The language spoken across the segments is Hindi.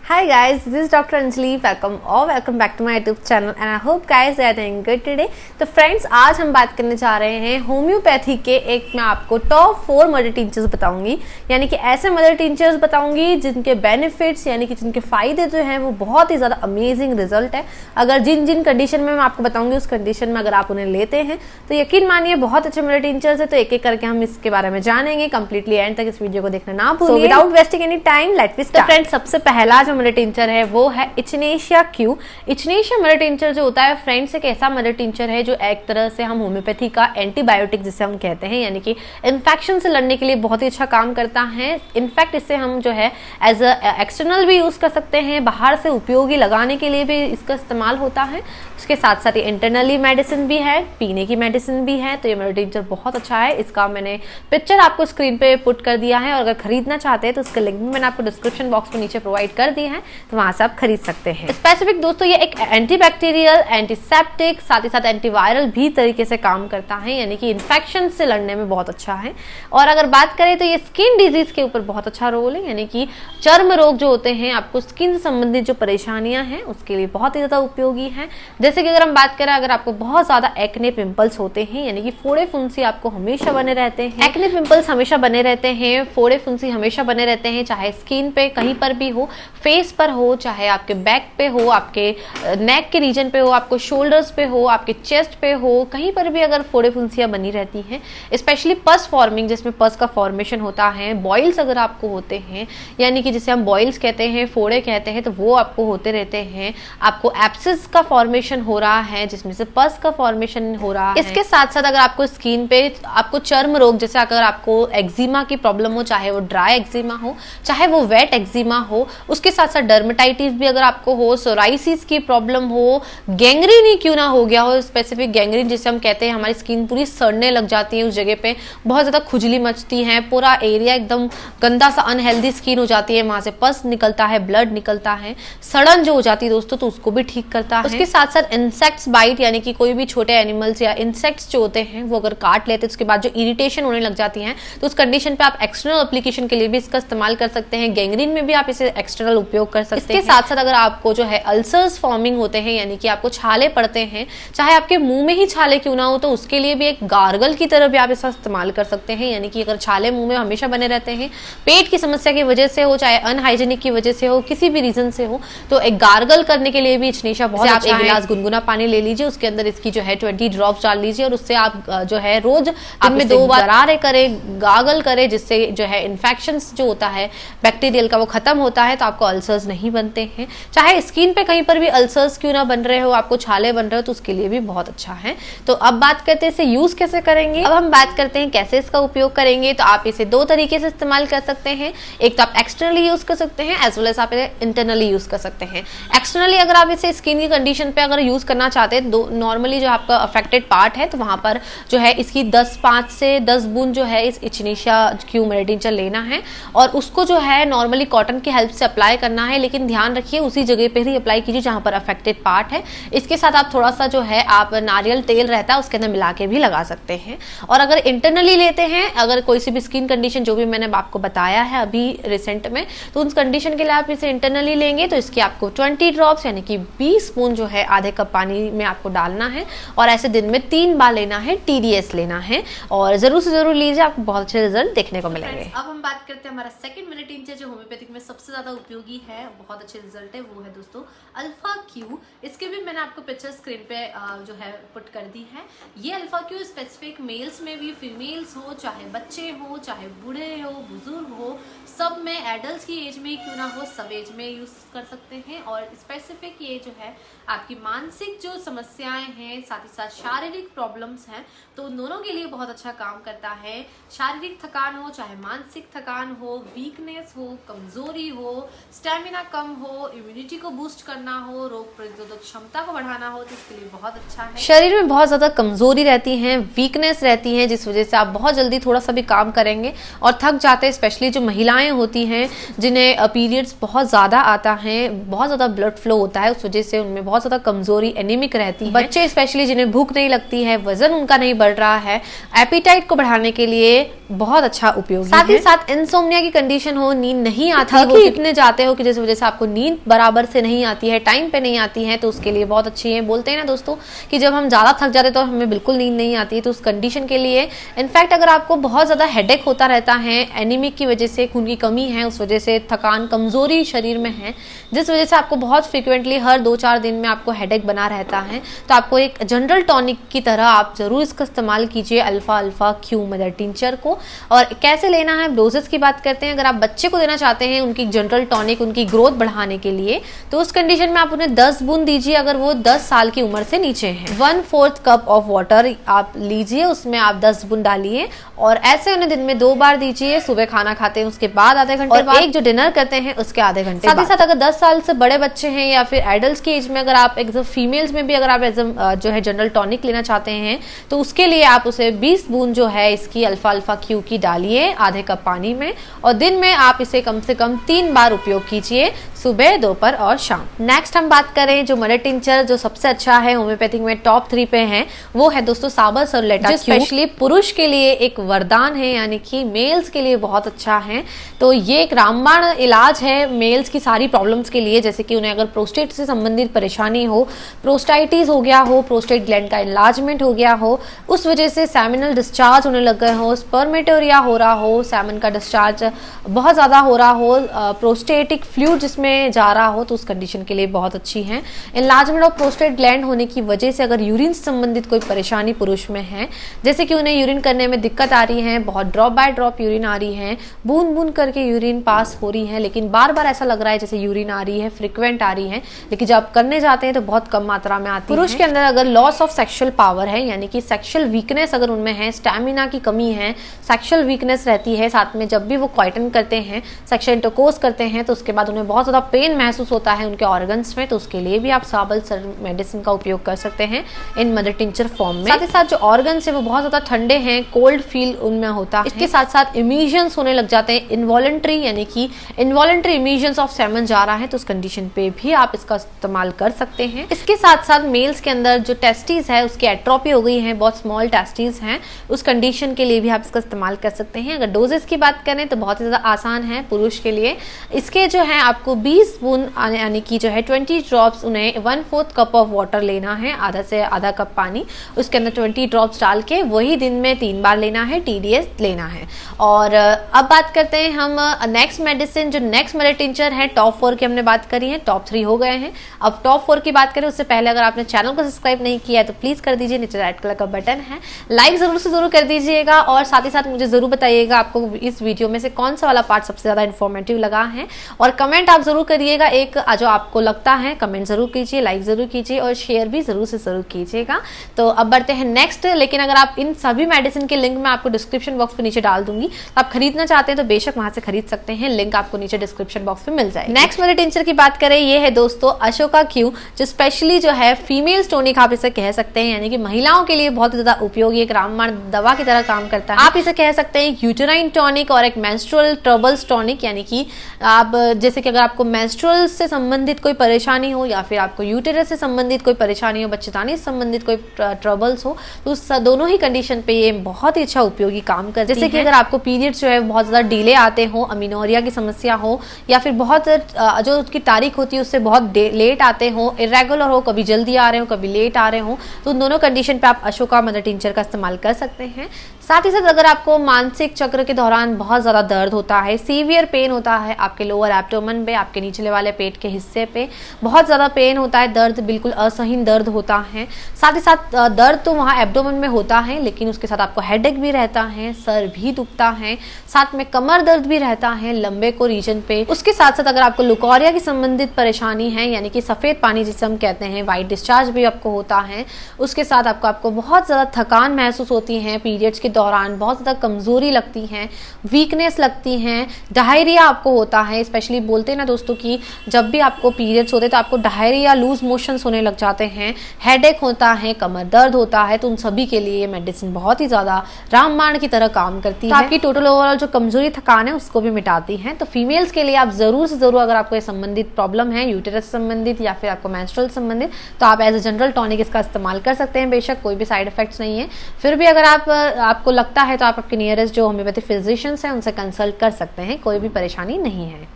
Hi guys, this is Dr. Anjali. Welcome back to my YouTube channel and I hope guys you are doing good today. तो फ्रेंड्स आज हम बात करने जा रहे हैं होम्योपैथी के मैं आपको टॉप 4 मदर टिंचर्स बताऊंगी, यानी कि ऐसे मदर टिंचर्स बताऊंगी जिनके बेनिफिट्स यानी कि जिनके फायदे जो हैं वो बहुत ही ज़्यादा अमेजिंग रिजल्ट है। अगर जिन कंडीशन में मैं आपको बताऊंगी उस कंडीशन में अगर आप उन्हें लेते हैं तो यकीन मानिए बहुत अच्छे मदर टिंचर्स है। तो एक एक करके हम इसके बारे में जानेंगे, कंप्लीटली एंड तक इस वीडियो को देखना ना भूलिए। Without wasting any time let's start. Friends सबसे पहला जो मदर टिंचर है वो है इचनेशिया क्यू। इचनेशिया मदर टिंचर जो होता है फ्रेंड्स एक ऐसा मदर टिंचर है जो एक तरह से हम होम्योपैथी का एंटीबायोटिक जिसे हम कहते हैं, यानी कि इन्फेक्शन से लड़ने के लिए बहुत ही अच्छा काम करता है। इनफैक्ट इसे हम जो है एज एक्सटर्नल भी यूज कर सकते हैं, बाहर से उपयोगी लगाने के लिए भी इसका इस्तेमाल होता है। उसके साथ साथ ये इंटरनली मेडिसिन भी है, पीने की मेडिसिन भी है। तो ये मदर टिंचर बहुत अच्छा है। इसका मैंने पिक्चर आपको स्क्रीन पे पुट कर दिया है और अगर खरीदना चाहते हैं तो उसका लिंक भी मैंने आपको डिस्क्रिप्शन बॉक्स में नीचे प्रोवाइड कर दिया है, तो वहां से आप खरीद सकते हैं। स्पेसिफिक दोस्तों ये एक एंटीबैक्टीरियल, एंटीसेप्टिक, साथ ही साथ एंटीवायरल भी तरीके से काम करता है, यानी कि इन्फेक्शन से लड़ने में बहुत अच्छा है। और अगर बात करें तो ये स्किन डिजीज के ऊपर बहुत अच्छा रोल है, यानी कि चर्म रोग जो होते हैं, आपको स्किन से संबंधित जो परेशानियां हैं उसके लिए बहुत ही ज्यादा उपयोगी है। जैसे कि अगर हम बात करें, अगर आपको बहुत ज्यादा एक्ने पिंपल्स होते हैं, यानी कि फोड़े फुंसी आपको हमेशा बने रहते हैं, एक्ने पिंपल्स हमेशा बने रहते हैं, फोड़े फुंसी हमेशा बने रहते हैं, चाहे स्किन पे कहीं पर भी हो, फेस पर हो, चाहे आपके बैक पे हो, आपके नेक के रीजन पे हो, आपको शोल्डर्स पे हो, आपके चेस्ट पे हो, कहीं पर भी अगर फोड़े फुंसियां बनी रहती हैं, स्पेशली पस फॉर्मिंग जिसमें पस का फॉर्मेशन होता है, बॉइल्स अगर आपको होते हैं, यानी कि जिसे हम बॉइल्स कहते हैं, फोड़े कहते हैं, तो वो आपको होते रहते हैं, आपको एब्सिस का फॉर्मेशन हो रहा है जिसमें से पस का फॉर्मेशन हो रहा है। इसके साथ साथ अगर आपको स्किन पे आपको चर्म रोग, जैसे अगर आपको एक्जिमा की प्रॉब्लम हो, चाहे वो ड्राई एक्जिमा हो चाहे वो वेट एक्जिमा हो, उसके साथ साथ डर्मेटाइटिस भी अगर आपको हो, सोराइसिस की प्रॉब्लम हो, गैंग्रीन ही क्यों ना हो गया हो, स्पेसिफिक गैंग्रीन जिसे हम कहते हैं, हमारी स्किन पूरी सड़ने लग जाती है, उस जगह पे बहुत ज्यादा खुजली मचती है, पूरा एरिया एकदम गंदा सा अनहेल्दी स्किन हो जाती है, वहां से पस निकलता है, ब्लड निकलता है, सड़न जो हो जाती है दोस्तों, तो उसको भी ठीक करता है। उसके साथ साथ इंसेक्ट्स बाइट, यानी कि कोई भी छोटे एनिमल्स या इंसेक्ट्स जो होते हैं वो अगर काट लेते हैं उसके बाद जो इरिटेशन होने लग जाती है, तो उस कंडीशन पे आप एक्सटर्नल एप्लीकेशन के लिए भी इसका इस्तेमाल कर सकते हैं। गैंग्रीन में भी आप इसे एक्सटर्नल उपयोग कर सकते हैं। इसके साथ साथ अगर आपको जो है अल्सर्स फॉर्मिंग होते हैं, यानी कि आपको छाले पड़ते हैं, चाहे आपके मुंह में ही छाले क्यों ना हो, तो उसके लिए भी एक गार्गल की तरह भी आप इसका इस्तेमाल कर सकते हैं। यानी कि अगर छाले मुंह में हमेशा बने रहते हैं, पेट की समस्या की वजह से हो, चाहे अनहाइजीनिक की वजह से हो, किसी भी रीजन से हो, तो एक गार्गल करने के लिए भी इचनेशिया बहुत अच्छा है। आप एक गिलास गुनगुना पानी ले लीजिए, उसके अंदर इसकी जो है 20 ड्रॉप्स डाल लीजिए और उससे आप जो है रोज दिन में 2 बार गरारे करें, गागल करें, जिससे जो है इन्फेक्शन जो होता है बैक्टीरियल का वो खत्म होता है, तो आपको अल्सर्स नहीं बनते हैं। चाहे स्किन पे कहीं पर भी अल्सर्स क्यों ना बन रहे हो, आपको छाले बन रहे हो, तो उसके लिए भी बहुत अच्छा है। तो अब बात करते हैं इसे यूज कैसे करेंगे। अब हम बात करते हैं कैसे इसका उपयोग करेंगे। तो आप इसे 2 तरीके से इस्तेमाल कर सकते हैं। एक तो आप एक्सटर्नली यूज कर सकते हैं, एज वेल एज आप इसे इंटरनली यूज कर सकते हैं। एक्सटर्नली अगर आप इसे स्किन की कंडीशन पे अगर यूज करना चाहते हैं, नॉर्मली जो आपका अफेक्टेड पार्ट है, तो वहां पर जो है इसकी 5 से 10 बूंद जो है इस इचनेशिया क्यू मदर टिंचर लेना है और उसको जो है नॉर्मली कॉटन की हेल्प से अप्लाई करना है, लेकिन ध्यान रखिए उसी जगह पे ही अप्लाई कीजिए जहां पर अफेक्टेड पार्ट है। इसके साथ आप थोड़ा सा जो है आप नारियल तेल रहता है उसके अंदर मिला के भी लगा सकते हैं। और अगर इंटरनली लेते हैं, अगर कोई सी भी स्किन कंडीशन जो भी मैंने आपको बताया है अभी रिसेंट में, तो उस कंडीशन के लिए आप इसे इंटरनली लेंगे तो इसकी आपको 20 ड्रॉप्स यानी कि 20 स्पून जो है आधे कप पानी में आपको डालना है और ऐसे दिन में 3 बार लेना है, TDS लेना है और जरूर से जरूर लीजिए, आपको बहुत अच्छे रिजल्ट देखने को मिलेंगे। अब हम बात करते हैं हमारा सेकंड मदर टिंचर जो होम्योपैथिक में सबसे ज्यादा उपयोगी है, बहुत अच्छे रिजल्ट है, वो है दोस्तों अल्फा क्यू। इसके भी मैंने आपको पिक्चर स्क्रीन पे जो है पुट कर दी है। ये अल्फा क्यू स्पेसिफिक मेल्स में भी, फीमेल्स हो, चाहे बच्चे हो, चाहे बूढ़े हो, बुजुर्ग हो, सब में, एडल्ट की एज में क्यों ना हो, सब एज में यूज कर सकते हैं। और स्पेसिफिक ये जो है आपकी मानसिक जो समस्याएं हैं, साथ ही साथ शारीरिक प्रॉब्लम्स हैं, तो उन दोनों के लिए बहुत अच्छा काम करता है। शारीरिक थकान हो, चाहे मानसिक थकान हो, वीकनेस हो, कमजोरी हो, स्टेमिना कम हो, इम्यूनिटी को बूस्ट करना हो, रोग प्रतिरोधक क्षमता को बढ़ाना हो, तो इसके लिए बहुत अच्छा है। शरीर में बहुत ज्यादा कमजोरी रहती है, वीकनेस रहती है, जिस वजह से आप बहुत जल्दी थोड़ा सा भी काम करेंगे और थक जाते हैं। स्पेशली जो महिलाएं होती हैं जिन्हें पीरियड्स बहुत ज्यादा आता है, बहुत ज्यादा ब्लड फ्लो होता है, उस वजह से उनमें बहुत ज्यादा कमजोरी एनीमिक रहती है। बच्चे स्पेशली जिन्हें भूख नहीं लगती है, वजन उनका नहीं बढ़ रहा है, एपिटाइट को बढ़ाने के लिए बहुत अच्छा उपयोगी साथ ही साथ इंसोम्निया की कंडीशन हो, नींद नहीं आती हो, इतने जाते हो कि जिस वजह से आपको नींद बराबर से नहीं आती है, टाइम पे नहीं आती है, तो उसके लिए बहुत अच्छी है। बोलते हैं ना दोस्तों कि जब हम ज़्यादा थक जाते तो हमें बिल्कुल नींद नहीं आती है, तो उस कंडीशन के लिए इनफैक्ट अगर आपको बहुत ज़्यादा हेडेक होता रहता है, एनीमिक की वजह से, खून की कमी है, उस वजह से थकान कमजोरी शरीर में है, जिस वजह से आपको बहुत फ्रिक्वेंटली हर 2-4 दिन में आपको हेडेक बना रहता है, तो आपको एक जनरल टॉनिक की तरह आप जरूर इसका इस्तेमाल कीजिए alpha alpha Q mother tincture को। और कैसे लेना है, डोजेस की बात करते हैं। अगर आप बच्चे को देना चाहते हैं उनकी जनरल टॉनिक, उनकी ग्रोथ बढ़ाने के लिए, तो उस कंडीशन में आप उन्हें 10 बूंद दीजिए अगर वो 10 साल की उम्र से नीचे हैं। 1/4 कप ऑफ वाटर आप लीजिए, उसमें आप 10 बूंद डालिए और ऐसे उन्हें दिन में 2 बार दीजिए, सुबह खाना खाते हैं उसके बाद आधे घंटे बाद, एक जो डिनर करते हैं उसके आधे घंटे साथ ही साथ। अगर 10 साल से बड़े बच्चे हैं या फिर एडल्ट की एज में, अगर आप एज फीमेल्स में भी अगर आप एज जो है जनरल टॉनिक लेना चाहते हैं, तो उसके लिए आप उसे 20 बूंद जो है इसकी अल्फा अल्फा क्यू की डालिए आधे कप पानी में, और दिन में आप इसे कम से कम 3 बार उपयोग कीजिए, सुबह, दोपहर और शाम। नेक्स्ट हम बात करें जो मदर टिंचर जो सबसे अच्छा है, होम्योपैथिक में टॉप 3 पे है, वो है दोस्तों साबर सरुलेटा, जो स्पेशली पुरुष के लिए एक वरदान है, यानी कि मेल्स के लिए बहुत अच्छा है। तो ये एक रामबाण इलाज है मेल्स की सारी प्रॉब्लम्स के लिए, जैसे कि उन्हें अगर प्रोस्टेट से संबंधित परेशानी हो, प्रोस्टाइटिस हो गया हो, प्रोस्टेट ग्लैंड का इनलार्जमेंट हो गया हो, उस वजह से सेमिनल डिस्चार्ज होने लग गए हो, स्पर्मेटोरिया हो रहा हो, सेमन का डिस्चार्ज बहुत ज़्यादा हो रहा हो, प्रोस्टेटिक फ्लूइड जिसमें जा रहा हो, तो उस कंडीशन के लिए बहुत अच्छी है। इनलार्जमेंट ऑफ प्रोस्टेट ग्लैंड होने की वजह से अगर यूरिन से संबंधित कोई परेशानी पुरुष में है, जैसे कि उन्हें यूरिन करने में दिक्कत आ रही है, बहुत ड्रॉप बाय ड्रॉप यूरिन आ रही है, बूंद बूंद करके यूरिन पास हो रही है, लेकिन बार बार ऐसा लग रहा है जैसे यूरिन आ रही है, फ्रिक्वेंट आ रही है, लेकिन जब आप करने जाते हैं तो बहुत कम मात्रा में आती है। पुरुष के अंदर अगर लॉस ऑफ सेक्सुअल पावर है, यानी कि सेक्सुअल वीकनेस अगर उनमें है, स्टैमिना की कमी है, सेक्सुअल वीकनेस रहती है, साथ में जब भी वो क्वाइटन करते हैं, सेक्सुअल इंटरकोर्स करते हैं, तो उसके बाद उन्हें बहुत ज़्यादा पेन महसूस होता है उनके ऑर्गन्स में, तो उसके लिए भी आप साबल मेडिसिन का उपयोग कर सकते हैं इन मदर टिंचर फॉर्म में। साथ ही साथ जो ऑर्गन्स है वो बहुत ज़्यादा ठंडे हैं, कोल्ड फील उनमें होता है, इसके साथ साथ इमिशंस होने लग जाते हैं इनवॉलंटरी, यानी कि इनवॉलंटरी इमिशंस ऑफ सेमन जा रहा है, तो उस कंडीशन पे भी आप इसका इस्तेमाल कर सकते हैं। इसके साथ साथ मेल्स के अंदर जो टेस्टिस है उसकी एट्रोपी हो गई है, बहुत स्मॉल टेस्टिस हैं, उस कंडीशन के लिए भी आप इसका इस्तेमाल कर सकते हैं। अगर डोजेस की बात करें तो बहुत ही ज़्यादा आसान है पुरुष के लिए। इसके जो है आपको 20 बूंद यानी कि जो है 20 ड्रॉप्स, उन्हें 1/4 कप ऑफ वाटर लेना है, आधा से आधा कप पानी, उसके अंदर 20 ड्रॉप्स डाल के वही दिन में 3 बार लेना है, TDS लेना है। और अब बात करते हैं हम नेक्स्ट मेडिसिन, जो नेक्स्ट मदर टिंचर है, टॉप 4 की हमने बात करी है, टॉप 3 हो गए हैं। अब टॉप 4 की बात करें उससे पहले अगर आपने चैनल को सब्सक्राइब नहीं किया है तो प्लीज कर दीजिए, नीचे रेड कलर का बटन है, लाइक जरूर से जरूर कर दीजिएगा, और साथ ही साथ मुझे जरूर बताइएगा आपको इस वीडियो में से कौन सा वाला पार्ट सबसे ज्यादा इन्फॉर्मेटिव लगा है, और कमेंट आप जरूर करिएगा, एक जो आपको लगता है कमेंट जरूर कीजिए, लाइक जरूर कीजिए और शेयर भी जरूर से जरूर कीजिएगा। तो अब बढ़ते हैं नेक्स्ट, लेकिन अगर आप इन सभी मेडिसिन के लिंक मैं आपको डिस्क्रिप्शन बॉक्स पे नीचे डाल दूंगी, तो आप खरीदना चाहते हैं तो बेशक वहां से खरीद सकते हैं, लिंक आपको नीचे डिस्क्रिप्शन बॉक्स पे मिल जाएगा। नेक्स्ट मदर टिंचर की बात करें, ये है दोस्तों अशोका क्यू, जो स्पेशली जो है फीमेल टॉनिक आप इसे कह सकते हैं, यानी कि महिलाओं के लिए बहुत ज्यादा उपयोगी एक रामबाण दवा की तरह काम करता है। आप इसे कह सकते हैं यूटेराइन टॉनिक और एक मेंस्ट्रुअल ट्रबल्स टॉनिक, यानी कि आप जैसे कि अगर आपको मेंस्ट्रुअल से संबंधित कोई परेशानी हो या फिर आपको यूटेरस से संबंधित कोई परेशानी हो, बच्चेदानी से संबंधित कोई ट्रबल्स हो, तो उस दोनों ही कंडीशन पे ये बहुत ही अच्छा उपयोगी काम करती है। जैसे कि अगर आपको पीरियड्स जो है बहुत ज्यादा डिले आते हो, अमीनोरिया की समस्या हो, या फिर बहुत जो उसकी तारीख होती है उससे बहुत लेट आते हो, इरेगुलर हो, कभी जल्दी आ रहे हो कभी लेट आ रहे हो, तो उन दोनों कंडीशन पे आप अशोका मदर टिंचर का इस्तेमाल कर सकते हैं। साथ ही साथ अगर आपको मानसिक चक्र के दौरान बहुत ज्यादा दर्द होता है, सीवियर पेन होता है आपके लोअर एब्डोमेन पे, आपके निचले वाले पेट के हिस्से पे बहुत ज्यादा पेन होता है, दर्द बिल्कुल असहनीय दर्द होता है, साथ ही साथ दर्द तो वहाँ एब्डोमेन में होता है, लेकिन उसके साथ आपको हेडेक भी रहता है, सर भी दुखता है, साथ में कमर दर्द भी रहता है लंबे को रीजन पे। उसके साथ साथ अगर आपको लुकोरिया की संबंधित परेशानी है, यानी कि सफेद पानी जिसे हम कहते हैं, व्हाइट डिस्चार्ज भी आपको होता है, उसके साथ आपको बहुत ज्यादा थकान महसूस होती है पीरियड्स के दौरान, बहुत ज्यादा कमजोरी लगती है, वीकनेस लगती है, डायरिया आपको होता है, स्पेशली बोलते हैं ना दोस्तों कि जब भी आपको पीरियड्स होते हैं तो आपको डायरिया, लूज मोशंस होने लग जाते हैं, हेडेक होता है, कमर दर्द होता है, तो उन सभी के लिए ये मेडिसिन बहुत ही ज्यादा रामबाण की तरह काम करती है, आपकी टोटल ओवरऑल जो कमजोरी थकान है उसको भी मिटाती है। तो फीमेल्स के लिए आप जरूर से जरूर, अगर आपको ये संबंधित प्रॉब्लम है, यूटेरस से संबंधित या फिर आपको मेंस्ट्रुअल संबंधित, तो आप एज ए जनरल टॉनिक इसका इस्तेमाल कर सकते हैं, बेशक कोई भी साइड इफेक्ट्स नहीं है। फिर भी अगर आपको आपको लगता है तो आप आपके नियरेस्ट जो होम्योपैथी फिजिशियंस हैं उनसे कंसल्ट कर सकते हैं, कोई भी परेशानी नहीं है।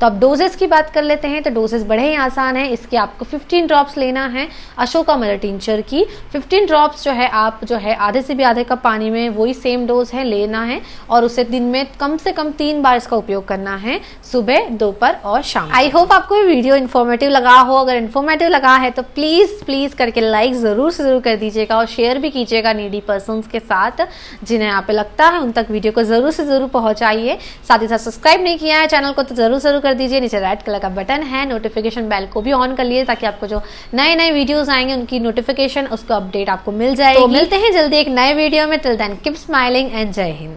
तो अब डोजेस की बात कर लेते हैं। तो डोजेस बड़े ही आसान है। इसके आपको 15 ड्रॉप्स लेना है अशोकामलर टिंचर की। 15 ड्रॉप्स जो है आप जो है आधे से भी आधे कप पानी में वही सेम डोज है लेना है और उसे दिन में कम से कम 3 बार इसका उपयोग करना है, सुबह, दोपहर और शाम। आई होप आपको ये वीडियो इन्फॉर्मेटिव लगा हो। अगर इन्फॉर्मेटिव लगा है तो प्लीज करके लाइक जरूर से जरूर कर दीजिएगा और शेयर भी कीजिएगा नीडी पर्सन्स के साथ जिन्हें यहाँ पे लगता है उन तक वीडियो को जरूर से जरूर पहुंचाइए। साथ ही साथ सब्सक्राइब नहीं किया है चैनल को तो जरूर कर दीजिए। नीचे रेड कलर का बटन है, नोटिफिकेशन बेल को भी ऑन कर लिए ताकि आपको जो नए वीडियोस आएंगे उनकी नोटिफिकेशन, उसको अपडेट आपको मिल जाएगी। तो मिलते हैं जल्दी एक नए वीडियो में। Till then keep smiling and जय हिंद।